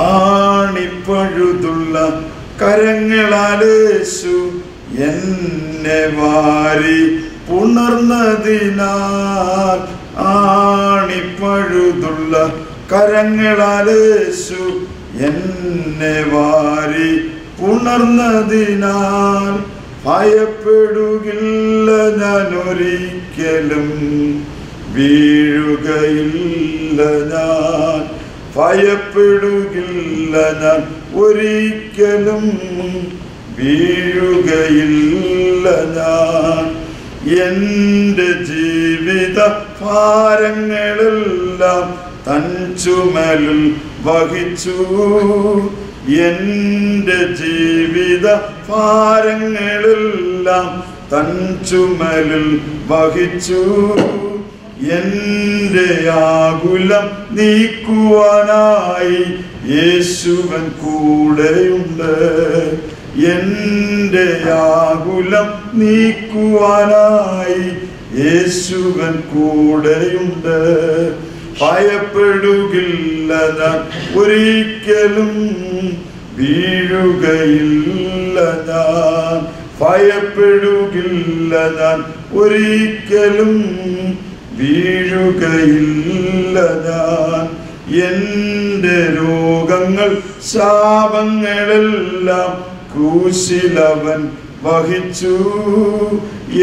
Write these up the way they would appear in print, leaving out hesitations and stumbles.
ആണിപ്പഴുതുള്ള കരങ്ങളാലേശു എന്നെ വാരി പുണർന്നതിനാൽ. ആണിപ്പഴുതുള്ള കരങ്ങളാലേശു എന്നെ വാരി പുണർന്നതിനാൽ. ഭയപ്പെടുകില്ല ഞാൻ ഒരിക്കലും, വീഴുകയില്ല ഞാൻ. ഭയപ്പെടുകില്ല ഞാൻ ഒരിക്കലും, വീഴുകയില്ല ഞാൻ. എൻ്റെ ജീവിത ഭാരങ്ങളെല്ലാം തൻ ചുമലിൽ വഹിച്ചു. എൻ്റെ ജീവിത ഭാരങ്ങളെല്ലാം തൻ ചുമലിൽ വഹിച്ചു. എൻ്റെ ആകുലം നീക്കുവാനായി യേശുവൻ കൂടെയുണ്ട്. എൻ്റെ ആകുലം നീക്കുവാനായി യേശുവൻ കൂടെയുണ്ട്. ഭയപ്പെടുകില്ല ഞാൻ ഒരിക്കലും, വീഴുകയില്ല ഞാൻ. ഭയപ്പെടുകില്ല ഞാൻ ഒരിക്കലും, വീഴുകയില്ല ഞാൻ. എൻ്റെ രോഗങ്ങൾ ശാപങ്ങളെല്ലാം ക്രൂശിലവൻ വഹിച്ചു.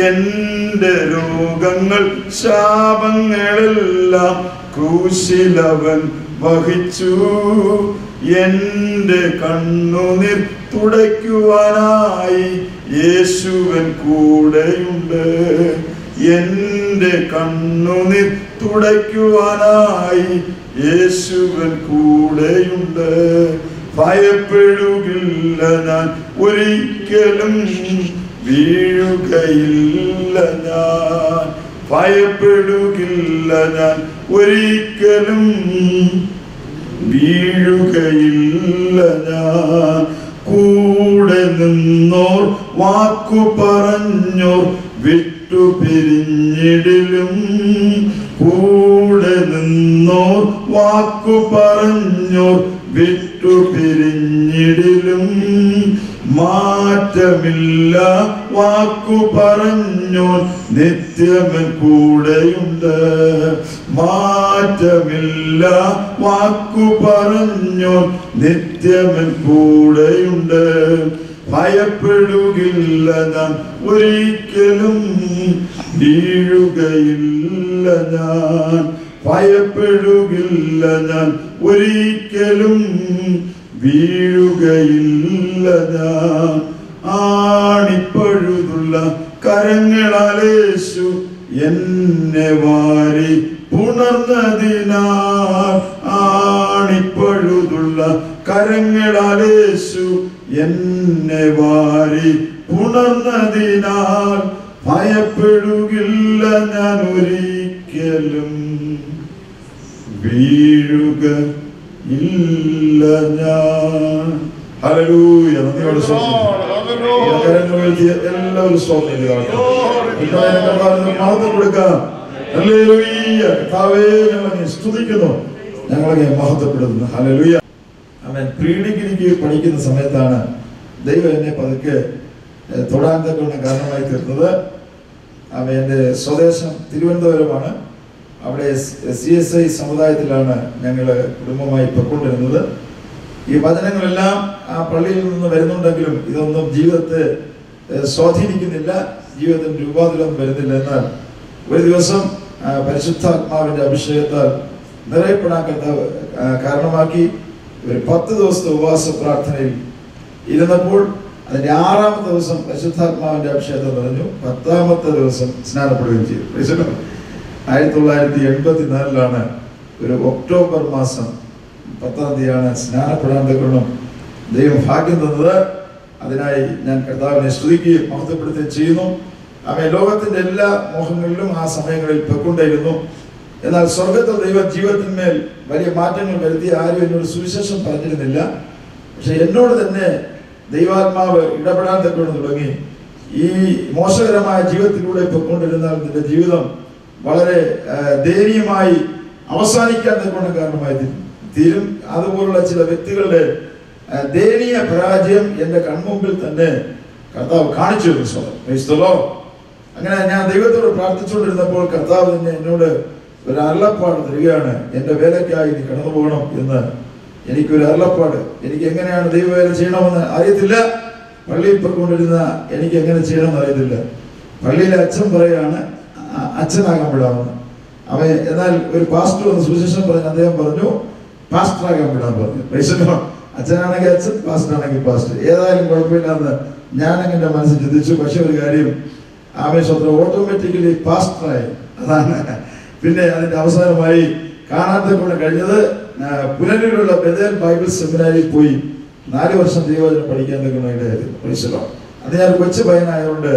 എൻ്റെ രോഗങ്ങൾ ശാപങ്ങളെല്ലാം ക്രൂശിലവൻ വഹിച്ചു. എൻ്റെ കണ്ണുനീർ തുടയ്ക്കുവാനായി യേശുവൻ കൂടെയുണ്ട്. എൻ്റെ കണ്ണുനീർ തുടയ്ക്കുവാനായി യേശുവൻ കൂടെയുണ്ട്. ഭയപ്പെടുകില്ല ഞാൻ ഒരിക്കലും, വീഴുകയില്ല ഞാൻ. ഭയപ്പെടുകില്ല ഞാൻ ഒരിക്കലും, വീഴുകയില്ല ഞാൻ. കൂടെ നിന്നോർ വാക്കു പറഞ്ഞോർ വിട്ടുപിരിഞ്ഞിടിലും. കൂടെ നിന്നോർ വാക്കു പറഞ്ഞോർ വിട്ടുപിരിഞ്ഞിടിലും. മാറ്റമില്ല വാക്കു പറഞ്ഞോൻ നിത്യമൻ കൂടെയുണ്ട്. മാറ്റമില്ല വാക്കു പറഞ്ഞോൻ നിത്യമൻ കൂടെയുണ്ട്. ഭയപ്പെടുകില്ല ഞാൻ ഒരിക്കലും, വീഴുകയില്ല ഞാൻ. ഭയപ്പെടുകില്ല ഞാൻ ഒരിക്കലും, വീഴുകയില്ല ഞാൻ. ആണിപ്പഴുതുള്ള കരങ്ങളാലേശു എന്നെ വാരി പുണർന്നതിനാൽ. ആണിപ്പഴുതുള്ള കരങ്ങളാലേശു എന്നെ വാരി പുണർന്നതിനാൽ. ഭയപ്പെടുകില്ല ഞാൻ ഒരിക്കലും, വീഴുക ഇല്ല ഞാൻ. ഹല്ലേലൂയ. നന്ദിയോടെ എല്ലാവരും സ്തോത്രം മഹത്വം കൊടുക്കാം. ഹല്ലേലൂയ. കർത്താവേ, ഞങ്ങളെ സ്തുതിക്കുന്നു, ഞങ്ങളെ മഹത്വപ്പെടുത്തുന്നു. ഹല്ലേലൂയ. ആമേൻ. പ്രീ ഡിഗ്രിക്ക് പഠിക്കുന്ന സമയത്താണ് ദൈവം എന്നെ പതുക്കെ തൊടാൻ തക്കൊണ്ട് കാരണമായി തീർന്നത്. എൻ്റെ സ്വദേശം തിരുവനന്തപുരമാണ്. അവിടെ CSI സമുദായത്തിലാണ് ഞങ്ങൾ കുടുംബമായി പൊയ്ക്കൊണ്ടിരുന്നത്. ഈ വചനങ്ങളെല്ലാം ആ പള്ളിയിൽ നിന്ന് വരുന്നുണ്ടെങ്കിലും ഇതൊന്നും ജീവിതത്തെ സ്വാധീനിക്കുന്നില്ല, ജീവിതത്തിന് രൂപാന്തരം വരുന്നില്ല. എന്നാൽ ഒരു ദിവസം പരിശുദ്ധാത്മാവിൻ്റെ അഭിഷേകത്താൽ നിറയപ്പെടാൻ കാരണമാക്കി ഒരു 10 ദിവസത്തെ ഉപവാസ പ്രാർത്ഥനയിൽ ഇരുന്നപ്പോൾ അതിൻ്റെ 6ാമത്തെ ദിവസം പരിശുദ്ധാത്മാവിൻ്റെ അഭിഷേകത്തെ നിറഞ്ഞു. 10ാമത്തെ ദിവസം സ്നാനപ്പെടുകയും ചെയ്തു. 1984 ഒരു ഒക്ടോബർ മാസം 10-ാം തീയതിയാണ് സ്നാനപ്പെടാൻ തക്കണം ദൈവം ഭാഗ്യം തന്നത്. അതിനായി ഞാൻ കർത്താവിനെ സ്തുതിക്കുകയും മഹത്വപ്പെടുത്തുകയും ചെയ്യുന്നു. അവൻ ലോകത്തിന്റെ എല്ലാ മോഹങ്ങളിലും ആ സമയങ്ങളിൽ പെക്കൊണ്ടിരുന്നു. എന്നാൽ സ്വർഗത്തിൽ ദൈവ ജീവിതത്തിന്മേൽ വലിയ മാറ്റങ്ങൾ വരുത്തി ആരും എന്നോട് സുവിശേഷം പറഞ്ഞിരുന്നില്ല. പക്ഷെ എന്നോട് തന്നെ ദൈവാത്മാവ് ഇടപെടാൻ തക്കൊണ്ട് തുടങ്ങി. ഈ മോശകരമായ ജീവിതത്തിലൂടെ പൊയ്ക്കൊണ്ടിരുന്നാൽ നിന്റെ ജീവിതം വളരെ ദയനീയമായി അവസാനിക്കാൻ തക്കൊണ്ട് കാരണമായി തീരും. അതുപോലുള്ള ചില വ്യക്തികളുടെ ദയനീയ പരാജയം എൻ്റെ കൺമുമ്പിൽ തന്നെ കർത്താവ് കാണിച്ചു തന്നു. അങ്ങനെ ഞാൻ ദൈവത്തോട് പ്രാർത്ഥിച്ചുകൊണ്ടിരുന്നപ്പോൾ കർത്താവ് തന്നെ എന്നോട് ഒരു അരുളപ്പാട് തരികയാണ്. എൻ്റെ വേലയ്ക്കായി നീ കടന്നു പോകണം എന്ന് എനിക്കൊരു അരുളപ്പാട്. എനിക്ക് എങ്ങനെയാണ് ദൈവവേല ചെയ്യണമെന്ന് അറിയത്തില്ല. പള്ളിയിൽ പോയിക്കൊണ്ടിരുന്ന എനിക്ക് എങ്ങനെ ചെയ്യണമെന്ന് അറിയത്തില്ല. പള്ളിയിലെ അച്ഛൻ പറയാണ് അച്ഛനാകാൻ വിടാമെന്ന്. അവൻ എന്നാൽ ഒരു പാസ്റ്റർ വന്ന് സുവിശേഷം പറഞ്ഞ് അദ്ദേഹം പറഞ്ഞു പാസ്റ്ററാകാൻ വിടാൻ പറഞ്ഞു. അച്ഛനാണെങ്കിൽ അച്ഛൻ, പാസ്റ്റർ ആണെങ്കിൽ പാസ്റ്റർ, ഏതായാലും കുഴപ്പമില്ലാന്ന് ഞാൻ അങ്ങനെ മനസ്സിൽ ചിന്തിച്ചു. പക്ഷെ ഒരു കാര്യം, ആവേശം ഓട്ടോമാറ്റിക്കലി പാസ്റ്ററായി. അതാണ് പിന്നെ അതിന്റെ അവസാനമായി കാണാത്ത കൂടെ കഴിഞ്ഞത് പുനലൂരിലുള്ള ബെഥേൽ ബൈബിൾ സെമിനാരിൽ പോയി 4 വർഷം ദൈവവചനം പഠിക്കാൻ ഇടയായിരുന്നു. അത് ഞാൻ കൊച്ചു പയ്യനായതുകൊണ്ട്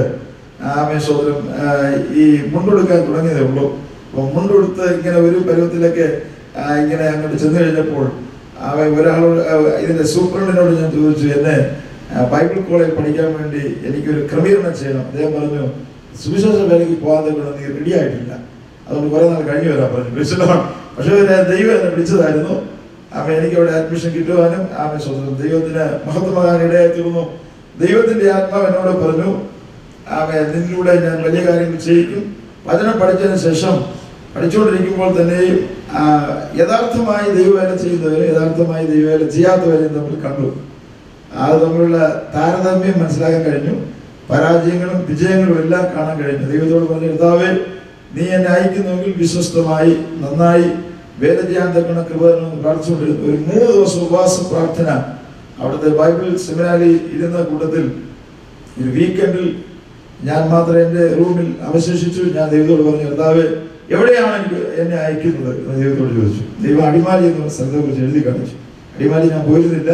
ആവേശോദരം ഈ മുണ്ടെടുക്കാൻ തുടങ്ങിയതേ ഉള്ളൂ. അപ്പൊ മുണ്ടെടുത്ത് ഇങ്ങനെ ഒരു പരുവത്തിലൊക്കെ ഇങ്ങനെ അങ്ങോട്ട് ചെന്ന് കഴിഞ്ഞപ്പോൾ ഒരാളോട്, ഇതിന്റെ സൂപ്രണ്ടിനോട് ഞാൻ ചോദിച്ചു, എന്നെ ബൈബിൾ കോളേജിൽ പഠിക്കാൻ വേണ്ടി എനിക്കൊരു ക്രമീകരണം ചെയ്യണം. അദ്ദേഹം പറഞ്ഞു സുവിശേഷ വേലയ്ക്ക് പോകാതെ കൊണ്ട് നീ റെഡി ആയിട്ടില്ല, അതുകൊണ്ട് കുറെ നാൾ കഴിഞ്ഞു വരാൻ പറഞ്ഞു. പക്ഷെ ദൈവം എന്നെ വിളിച്ചതായിരുന്നു. എനിക്ക് അവിടെ അഡ്മിഷൻ കിട്ടുവാനും ദൈവത്തിന് മഹത്വമാകാൻ ഇടയായി തീർന്നു. ദൈവത്തിന്റെ ആത്മാവ് എന്നോട് പറഞ്ഞു, നിന്നിലൂടെ ഞാൻ വലിയ കാര്യങ്ങൾ ചെയ്യിക്കും. വചനം പഠിച്ചതിന് ശേഷം പഠിച്ചുകൊണ്ടിരിക്കുമ്പോൾ തന്നെയും യഥാർത്ഥമായി ദൈവവേല ചെയ്യുന്നവരും യഥാർത്ഥമായി ദൈവവേല ചെയ്യാത്തവരെയും തമ്മിൽ കണ്ടു. അത് തമ്മിലുള്ള താരതമ്യം മനസ്സിലാക്കാൻ കഴിഞ്ഞു. പരാജയങ്ങളും വിജയങ്ങളും എല്ലാം കാണാൻ കഴിഞ്ഞു. ദൈവത്തോട് പറഞ്ഞു, കർത്താവേ, നീ എന്നെ അയക്കുന്നുവെങ്കിൽ വിശ്വസ്തമായി നന്നായി വേല ചെയ്യാൻ തക്കുന്ന കൃപ പ്രാർത്ഥിച്ചുകൊണ്ടിരുന്നു. ഒരു 3 ദിവസം ഉപവാസ പ്രാർത്ഥന അവിടുത്തെ ബൈബിൾ സെമിനാരിൽ ഇരുന്ന കൂട്ടത്തിൽ ഒരു വീക്കെൻഡിൽ ഞാൻ മാത്രം എൻ്റെ റൂമിൽ അവശേഷിച്ചു. ഞാൻ ദൈവത്തോട് പറഞ്ഞു, കർത്താവേ, എവിടെയാണ് എന്നെ അയക്കുന്നത് എന്ന് ദൈവത്തോട് ചോദിച്ചു. ദൈവം അടിമാലി എന്ന സ്ഥലത്തെ കുറിച്ച് എഴുതി കാണിച്ചു. അടിമാലി ഞാൻ പോയിരുന്നില്ല.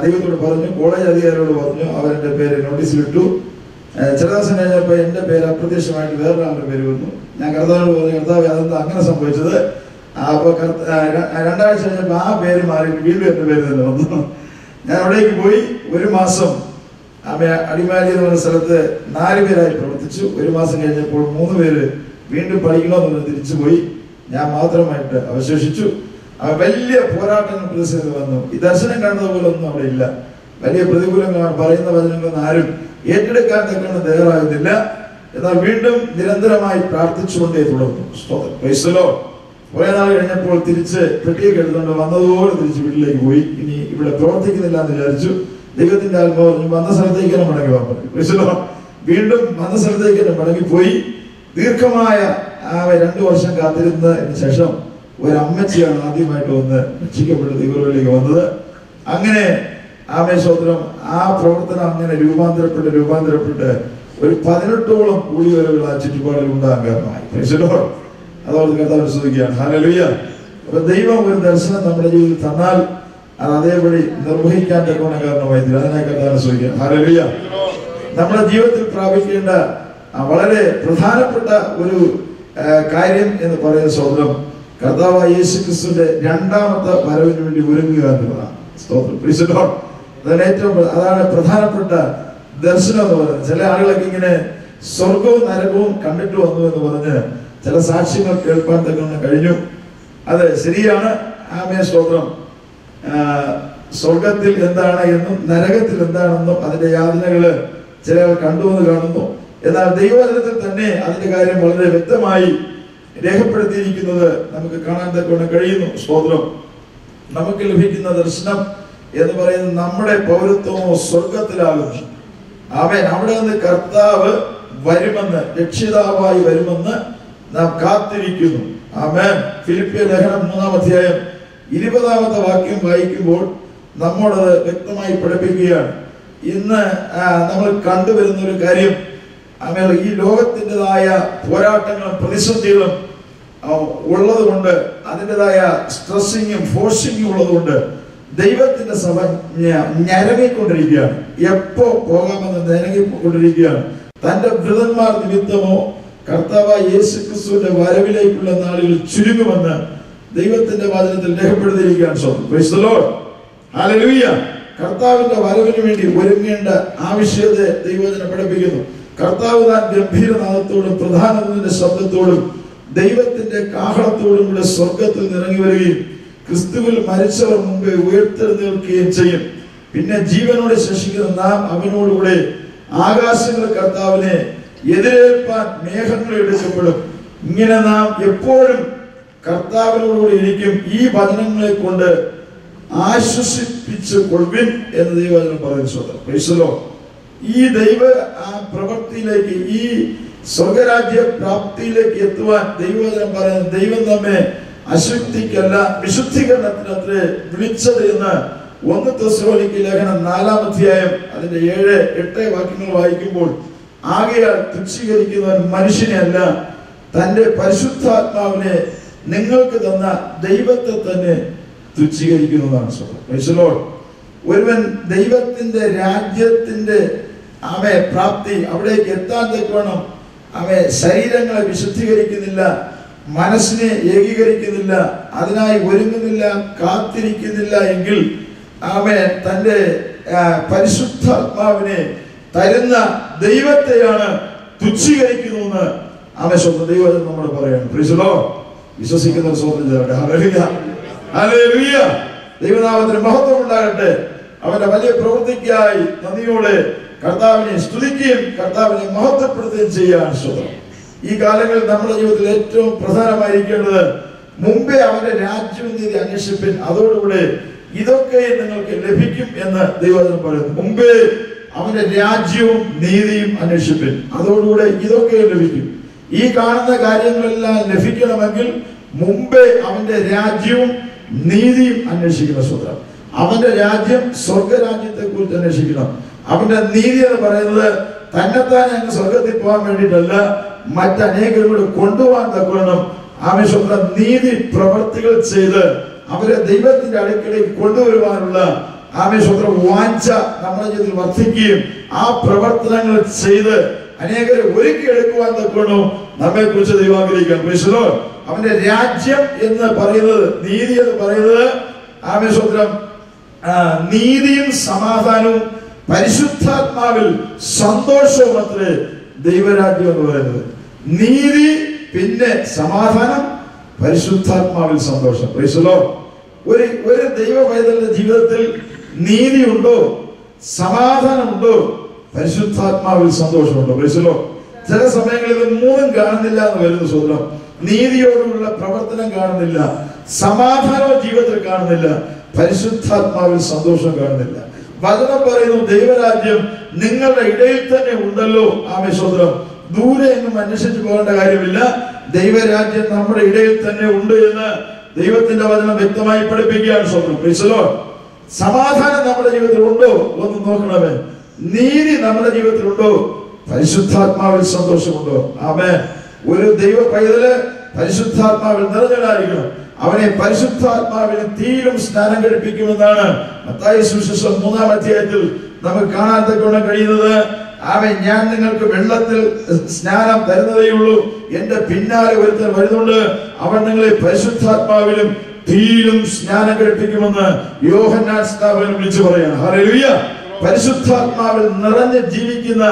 ദൈവത്തോട് പറഞ്ഞു, കോളേജ് അധികാരിയോട് പറഞ്ഞു, അവരെൻ്റെ പേര് നോട്ടീസിലിട്ടു. ചില ദിവസം കഴിഞ്ഞപ്പോൾ എൻ്റെ പേര് അപ്രത്യക്ഷമായിട്ട് വേറൊരാളുടെ പേര് വന്നു. ഞാൻ കർത്താവിനോട് പറഞ്ഞു, കർത്താവ് അതെന്താ അങ്ങനെ സംഭവിച്ചത്? അപ്പോൾ 2 ആഴ്ച കഴിഞ്ഞപ്പോൾ ആ പേര് മാറി വീണ്ടും എൻ്റെ പേര് തന്നെ വന്നു. ഞാൻ അവിടേക്ക് പോയി. 1 മാസം അടിമാലി എന്ന് പറഞ്ഞ സ്ഥലത്ത് 4 പേരായി പ്രവർത്തിച്ചു. 1 മാസം കഴിഞ്ഞപ്പോൾ 3 പേര് വീണ്ടും പഠിക്കണമെന്ന് പറഞ്ഞ് തിരിച്ചുപോയി. ഞാൻ മാത്രമായിട്ട് അവശേഷിച്ചു. വലിയ പോരാട്ടങ്ങൾ പ്രതിസന്ധി വന്നു. ഈ ദർശനം കാണുന്നത് ഒന്നും അവിടെ ഇല്ല. വലിയ പ്രതികൂലങ്ങളാണ്. പറയുന്ന വചനങ്ങളൊന്നും ആരും ഏറ്റെടുക്കാൻ തക്കണം തയ്യാറാകുന്നില്ല. എന്നാൽ വീണ്ടും നിരന്തരമായി പ്രാർത്ഥിച്ചുകൊണ്ടേ തുടർന്നു. കുറെ നാൾ കഴിഞ്ഞപ്പോൾ തിരിച്ച് പെട്ടിയൊക്കെ എടുത്തുകൊണ്ട് വന്നതോടെ തിരിച്ച് വീട്ടിലേക്ക് പോയി. ഇനി ഇവിടെ പ്രവർത്തിക്കുന്നില്ല എന്ന് വിചാരിച്ചു. ദൈവത്തിന്റെ ആത്മാവ് പറഞ്ഞു, വന്ന സ്ഥലത്തേക്ക് തന്നെ മടങ്ങി പറഞ്ഞു. വീണ്ടും വന്ന സ്ഥലത്തേക്ക് തന്നെ മടങ്ങിപ്പോയി. ദീർഘമായ 2 വർഷം കാത്തിരുന്നതിന് ശേഷം ഒരമ്മച്ചിയാണ് ആദ്യമായിട്ട് വന്ന് രക്ഷിക്കപ്പെട്ട് ദൈവത്തിലേക്ക് വന്നത്. അങ്ങനെ ആമേശ്വരം ആ പ്രവർത്തനം അങ്ങനെ രൂപാന്തരപ്പെട്ട് ഒരു 18ഓളം കൂടിവരവുകൾ ആ ചുറ്റുപാടിൽ ഉണ്ടാകാൻ കാരണമായി. അതോട് കർത്താവിനെ സ്തുതിക്കുകയാണ്. ഹല്ലേലൂയ. അപ്പൊ ദൈവം ഒരു ദർശനം നമ്മുടെ ജീവിതത്തിൽ തന്നാൽ അത് അതേപടി നിർവഹിക്കാൻ തക്കവണ്ണം കാരണമായി തീരും. അതിനായി കർത്താവിനെ സ്തുതിക്കുകയാണ്. ഹല്ലേലൂയ. നമ്മുടെ ജീവിതത്തിൽ പ്രാപിക്കേണ്ട വളരെ പ്രധാനപ്പെട്ട ഒരു കാര്യം എന്ന് പറയുന്ന സ്തോത്രം, കർത്താവായ യേശുക്രിസ്തുവിന്റെ 2ാമത്തെ വരവിന് വേണ്ടി ഒരുങ്ങുക എന്നുള്ളതാണ്. സ്തോത്രം. അതാണ് പ്രധാനപ്പെട്ട ദർശനം എന്ന് പറയുന്നത്. ചില ആളുകളൊക്കെ ഇങ്ങനെ സ്വർഗവും നരകവും കണ്ടിട്ട് വന്നു എന്ന് പറഞ്ഞ് ചില സാക്ഷ്യങ്ങൾ കേൾപ്പാൻ തന്നെ കഴിഞ്ഞു. അത് ശരിയാണ്. ആമേൻ, സ്തോത്രം. സ്വർഗത്തിൽ എന്താണ് എന്നും നരകത്തിൽ എന്താണെന്നും അതിന്റെ യാതനകള് ചിലർ കണ്ടുവെന്ന് കാണുന്നു. എന്നാൽ ദൈവവചനത്തിൽ തന്നെ അതിന്റെ കാര്യം വളരെ വ്യക്തമായി രേഖപ്പെടുത്തിയിരിക്കുന്നത് നമുക്ക് കാണാൻ തക്കവണ്ണം കഴിയുന്നു. സ്തോത്രം. നമുക്ക് ലഭിക്കുന്ന ദർശനം എന്ന് പറയുന്നത് നമ്മുടെ പൗരത്വമോ സ്വർഗത്തിലാകുന്നു. അവൻ അവിടെ നിന്ന് കർത്താവ് വരുമെന്ന്, രക്ഷിതാവായി വരുമെന്ന് നാം കാത്തിരിക്കുന്നു. ആമേൻ. ഫിലിപ്പിയ ലേഖനം 3-ാം അധ്യായം 20-ാമത്തെ വാക്യം വായിക്കുമ്പോൾ നമ്മോടത് വ്യക്തമായി പഠിപ്പിക്കുകയാണ്. ഇന്ന് നമ്മൾ കണ്ടുവരുന്ന ഒരു കാര്യം, ഈ ലോകത്തിൻ്റെതായ പോരാട്ടങ്ങളും പ്രതിസന്ധികളും ഉള്ളത് കൊണ്ട്, അതിൻ്റെതായ സ്ട്രെസ്സിങ്ങും ഫോഴ്സിങ്ങും ഉള്ളത് കൊണ്ട് ദൈവത്തിന്റെ സഭ ഞരങ്ങിക്കൊണ്ടിരിക്കുകയാണ്. എപ്പോ പോകാമെന്ന് ഞരങ്ങിക്കൊണ്ടിരിക്കുകയാണ്. തന്റെ വൃതന്മാർ നിമിത്തമോ കർത്താവായ യേശുക്രിസ്തുവിന്റെ വരവിലേക്കുള്ള നാളുകൾ ചുരുങ്ങുമെന്ന് ദൈവത്തിന്റെ വചനത്തിൽ രേഖപ്പെടുത്തിയിരിക്കുകയാണ്. ഹല്ലേലൂയ. കർത്താവിന്റെ വരവിന് വേണ്ടി ഒരുങ്ങേണ്ട ആവശ്യകത ദൈവവചനം പഠിപ്പിക്കുന്നു. കർത്താവ് താൻ ഗംഭീരനാദത്തോടും പ്രധാനത്തിന്റെ ശബ്ദത്തോടും ദൈവത്തിന്റെ കാഹളത്തോടും കൂടെ സ്വർഗത്തിൽ ഇറങ്ങി വരികയും ക്രിസ്തുവിൽ മരിച്ചവർ മുമ്പേ ഉയർത്തെഴുന്നേൽക്കുകയും ചെയ്യും. പിന്നെ ജീവനോടെ ശേഷിക്കുന്ന നാം അവനോടുകൂടെ ആകാശങ്ങൾ കർത്താവിനെ എതിരേൽപ്പാൻ മേഘങ്ങൾ എടുക്കപ്പെടും. ഇങ്ങനെ നാം എപ്പോഴും കർത്താവിനോടുകൂടി ഇരിക്കും. ഈ വചനങ്ങളെ കൊണ്ട് ആശ്വസിപ്പിച്ചു കൊള്ളുവിൻ എന്ന് ദൈവവചനം പറയുന്നു. ഈ ദൈവ പ്രവൃത്തിയിലേക്ക്, ഈ സ്വർഗരാജ്യ പ്രാപ്തിയിലേക്ക് എത്തുവാൻ ദൈവവചനം പറയുന്നത് ദൈവം നമ്മെ അശുദ്ധിക്കല്ല വിശുദ്ധീകരണത്തിനത്രേ വിളിച്ചത് എന്ന് 1 തെസ്സലോനിക്ക ലേഖനം 4-ാം അധ്യായം അതിന്റെ 7-8 വാക്യങ്ങൾ വായിക്കുമ്പോൾ, ആകയാൽ തുച്ഛീകരിക്കുന്നവൻ മനുഷ്യനെ അല്ല, തന്റെ പരിശുദ്ധാത്മാവിനെ നിങ്ങൾക്ക് തന്ന ദൈവത്തെ തന്നെ തുച്ഛീകരിക്കുന്നതാണ്. ഒരുവൻ ദൈവത്തിന്റെ രാജ്യത്തിന്റെ പ്രാപ്തി അവിടേക്ക് എത്താൻ തക്കവണ്ണം ശരീരങ്ങളെ വിശുദ്ധീകരിക്കുന്നില്ല, മനസ്സിനെ ഏകീകരിക്കുന്നില്ല, അതിനായി ഒരുങ്ങുന്നില്ല, കാത്തിരിക്കുന്നില്ല എങ്കിൽ തന്റെ പരിശുദ്ധാത്മാവിനെ തരുന്ന ദൈവത്തെയാണ് തുച്ഛീകരിക്കുന്നതെന്ന് സ്വന്തം ദൈവം നമ്മൾ പറയണം. വിശ്വസിക്കുന്ന സ്വന്തം ചെയ്യട്ടെ. Hallelujah, hallelujah. ദൈവനാമത്തിന് മഹത്വം ഉണ്ടാകട്ടെ. അവന്റെ വലിയ പ്രവൃത്തിക്കായി നന്ദിയോടെ കർത്താവിനെ സ്തുതിക്കുകയും കർത്താവിനെ മഹത്വപ്പെടുത്തുകയും ചെയ്യാൻ സ്വന്തം. ഈ കാലങ്ങളിൽ നമ്മുടെ ജീവിതത്തിൽ ഏറ്റവും പ്രധാനമായിരിക്കേണ്ടത് മുമ്പേ അവന്റെ രാജ്യവും നീതി അന്വേഷിപ്പിൻ, അതോടുകൂടെ ഇതൊക്കെ നിങ്ങൾക്ക് ലഭിക്കും എന്ന് ദൈവവചനം പറയുന്നു. മുമ്പേ അവന്റെ രാജ്യവും നീതിയും അന്വേഷിപ്പിൻ, അതോടുകൂടെ ഇതൊക്കെ ലഭിക്കും. ഈ കാണുന്ന കാര്യങ്ങളെല്ലാം ലഭിക്കണമെങ്കിൽ മുമ്പേ അവന്റെ രാജ്യവും നീതിയും അന്വേഷിക്കുന്ന സ്വന്തം. അവന്റെ രാജ്യം സ്വർഗരാജ്യത്തെ കുറിച്ച് അന്വേഷിക്കണം. അവന്റെ നീതി എന്ന് പറയുന്നത് തന്നെത്താനെ അങ്ങ് സ്വർഗത്തിൽ പോകാൻ വേണ്ടിയിട്ടല്ല, മറ്റനേകരോട് കൊണ്ടുപോകാൻ തക്കവണ്ണം സ്വന്തം നീതി പ്രവർത്തികൾ ചെയ്ത് അവരെ ദൈവത്തിന്റെ അടുക്കലേക്ക് കൊണ്ടുവരുവാനുള്ള സ്വന്തം വാഞ്ച നമ്മുടെ ജീവിതത്തിൽ വർദ്ധിക്കുകയും ആ പ്രവർത്തനങ്ങൾ ചെയ്ത് അനേകരെ ഒരുക്കിയെടുക്കുവാൻ തക്കവണ്ണം നമ്മെ കുറിച്ച് ദൈവം ആഗ്രഹിക്കണം. അവന്റെ രാജ്യം എന്ന് പറയുന്നത്, നീതി എന്ന് പറയുന്നത് സ്വന്തം നീതിയും സമാധാനവും പരിശുദ്ധാത്മാവിൽ സന്തോഷവും അത്രേ ദൈവരാജ്യം എന്ന് പറയുന്നത്. നീതി, പിന്നെ സമാധാനം, പരിശുദ്ധാത്മാവിൽ സന്തോഷം. ഒരു ദൈവ പൈതലിന്റെ ജീവിതത്തിൽ നീതി ഉണ്ടോ, സമാധാനമുണ്ടോ, പരിശുദ്ധാത്മാവിൽ സന്തോഷമുണ്ടോ? ചില സമയങ്ങളിൽ ഇത് മൂന്നും കാണുന്നില്ല എന്ന് വരുന്ന സ്വന്തം. നീതിയോടുള്ള പ്രവർത്തനം കാണുന്നില്ല, സമാധാനവും ജീവിതത്തിൽ കാണുന്നില്ല, പരിശുദ്ധാത്മാവിൽ സന്തോഷം കാണുന്നില്ല. വചനം പറയുന്നു ദൈവരാജ്യം നിങ്ങളുടെ ഇടയിൽ തന്നെ ഉണ്ടല്ലോ. സ്വന്തം ദൂരെ എങ്ങും അന്വേഷിച്ചു പോകേണ്ട കാര്യമില്ല. ദൈവരാജ്യം നമ്മുടെ ഇടയിൽ തന്നെ ഉണ്ട് എന്ന് ദൈവത്തിന്റെ വചനം വ്യക്തമായി പഠിപ്പിക്കുകയാണ് സ്വന്തം. സമാധാനം നമ്മുടെ ജീവിതത്തിൽ ഉണ്ടോ ഒന്ന് നോക്കണമേ. നീതി നമ്മുടെ ജീവിതത്തിൽ ഉണ്ടോ, പരിശുദ്ധാത്മാവിൽ സന്തോഷമുണ്ടോ? ആമേൻ. ഒരു ദൈവ പൈതല് പരിശുദ്ധാത്മാവിൽ നിറഞ്ഞവനായിരിക്കണം. അവനെ പരിശുദ്ധാത്മാവിൽ തീരും സ്നാനം കഴിപ്പിക്കുമെന്നാണ് മത്തായി സുവിശേഷം 3-ാം അധ്യായത്തിൽ നമുക്ക് കാണാൻ തക്കവണ്ണം കഴിയുന്നത്. ഞാൻ നിങ്ങൾക്ക് വെള്ളത്തിൽ സ്നാനം തരുന്നതേയുള്ളൂ, എന്റെ പിന്നാലെ ഒരുത്തൻ വരുന്നുണ്ട്, അവൻ നിങ്ങളെ പരിശുദ്ധാത്മാവിലും തീരും സ്നാനം കഴിപ്പിക്കുമെന്ന് യോഹന്നാൻ സ്നാപകൻ വിളിച്ചു പറയാണ്. ഹല്ലേലൂയ. പരിശുദ്ധാത്മാവിൽ നിറഞ്ഞ് ജീവിക്കുന്ന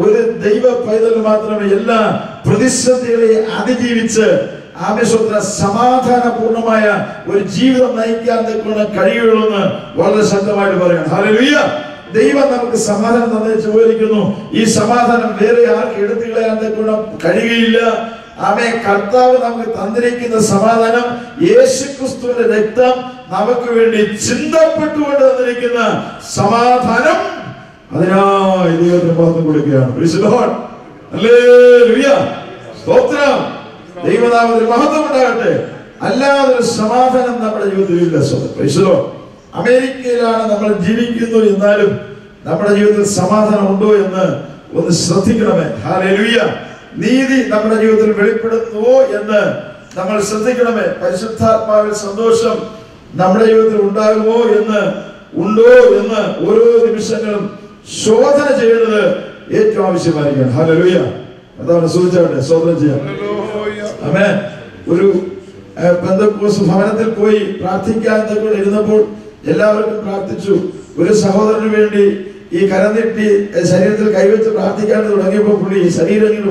ഒരു ദൈവ പൈതൽ മാത്രമേ എല്ലാ പ്രതിസന്ധികളെ അതിജീവിച്ച് സമാധാനപൂർണമായ ഒരു ജീവിതം നയിക്കാൻ കഴിയുള്ളൂ എന്ന് വളരെ ശക്തമായിട്ട് പറയണം. ഹല്ലേലൂയ. ദൈവം നമുക്ക് സമാധാനം തന്നെ ചോദിക്കുന്നു. ഈ സമാധാനം വേറെ ആർക്ക് എടുത്തു കളയാൻ കഴിയുകയില്ല. കർത്താവ് നമുക്ക് തന്നിരിക്കുന്ന സമാധാനം യേശുക്രിസ്തുവിന്റെ രക്തം നമുക്ക് വേണ്ടി ചിന്തപ്പെട്ടുകൊണ്ട് തന്നിരിക്കുന്ന സമാധാനം, അതിനായി ദൈവത്തിന് മഹത്വം കൊടുക്കുകയാണ്. ഹല്ലേലൂയ. സ്തോത്രം. ദൈവനാമത്തിന് മഹത്വം ഉണ്ടാകട്ടെ. അല്ലാതെ സമാധാനം നമ്മുടെ ജീവിതത്തിൽ ഇല്ല. അമേരിക്കയിലാണ് നമ്മൾ ജീവിക്കുന്നു എന്നാലും നമ്മുടെ ജീവിതത്തിൽ സമാധാനം ഉണ്ടോ എന്ന് ഒന്ന് ശ്രദ്ധിക്കണമേ. ഹല്ലേലൂയ. നീതി നമ്മുടെ ജീവിതത്തിൽ വെളിപ്പെടുത്തുവോ എന്ന് നമ്മൾ ശ്രദ്ധിക്കണമേ. പരിശുദ്ധാത്മാവിൽ സന്തോഷം നമ്മുടെ ജീവിതത്തിൽ ഉണ്ടാകുമോ ഉണ്ടോ എന്ന് ഓരോ നിമിഷങ്ങളും ശോധന ചെയ്യുന്നത് ഏറ്റവും ആവശ്യമായിരിക്കണം. ഹല്ലേലൂയ. അതാണ് സൂചിച്ചാട്ടെ ശോധന ചെയ്യാം. ആമേൻ. ഒരു പെന്തക്കോസ്ത് ഭവനത്തിൽ പോയി പ്രാർത്ഥിക്കാൻ ഇരുന്നപ്പോൾ എല്ലാവർക്കും പ്രാർത്ഥിച്ചു. ഒരു സഹോദരന് വേണ്ടി ഈ കരം നീട്ടി ശരീരത്തിൽ കൈവച്ച് പ്രാർത്ഥിക്കാൻ തുടങ്ങിയപ്പോൾ പുള്ളി ശരീരങ്ങൾ